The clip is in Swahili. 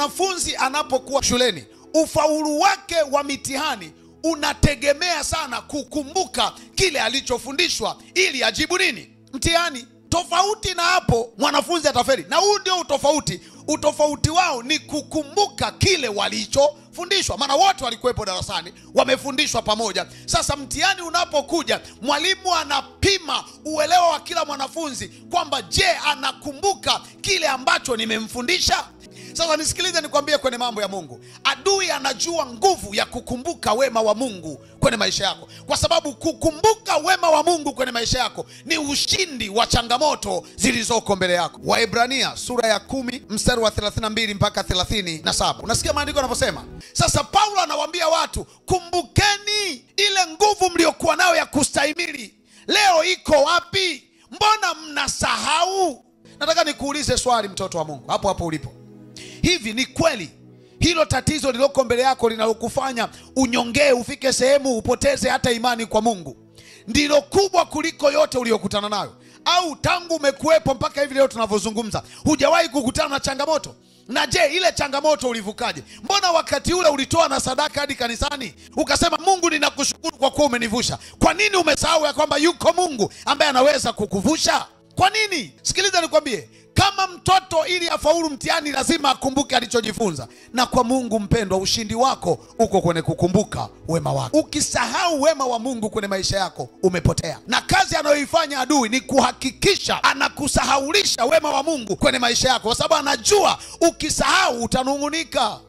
Mwanafunzi anapokuwa shuleni, ufaulu wake wa mitihani unategemea sana kukumbuka kile alichofundishwa ili ajibu nini? Mtihani. Tofauti na hapo, mwanafunzi atafeli. Na huu ndio utofauti. Utofauti wao ni kukumbuka kile walichofundishwa. Maana wote walikuwepo darasani, wamefundishwa pamoja. Sasa mtihani unapokuja, mwalimu anapima uelewa wa kila mwanafunzi kwamba je, anakumbuka kile ambacho nimemfundisha? Sasa nisikilize nikwambie, kwenye mambo ya Mungu, adui anajua nguvu ya kukumbuka wema wa Mungu kwenye maisha yako, kwa sababu kukumbuka wema wa Mungu kwenye maisha yako ni ushindi wa changamoto zilizoko mbele yako. Waebrania sura ya 10 mstari wa 32 mpaka 37. Unasikia maandiko yanaposema? Sasa Paulo anawaambia watu, kumbukeni ile nguvu mliokuwa nayo ya kustahimili. Leo iko wapi? Mbona mnasahau? Nataka nikuulize swali, mtoto wa Mungu, hapo hapo ulipo. Hivi ni kweli hilo tatizo lililoko mbele yako linalokufanya unyongee, ufike sehemu upoteze hata imani kwa Mungu, ndilo kubwa kuliko yote uliyokutana nayo? Au tangu umekuwepo mpaka hivi leo tunavyozungumza, hujawahi kukutana na changamoto? Na je, ile changamoto ulivukaje? Mbona wakati ule ulitoa na sadaka hadi kanisani ukasema, Mungu ninakushukuru kwa kuwa umenivusha? Kwa nini umesahau ya kwamba yuko Mungu ambaye anaweza kukuvusha? Kwa nini? Sikiliza nikwambie, kama mtoto ili afaulu mtihani lazima akumbuke alichojifunza. Na kwa Mungu mpendwa, ushindi wako uko kwenye kukumbuka wema wako. Ukisahau wema wa Mungu kwenye maisha yako, umepotea. Na kazi anayoifanya adui ni kuhakikisha anakusahaulisha wema wa Mungu kwenye maisha yako, kwa sababu anajua ukisahau utanungunika.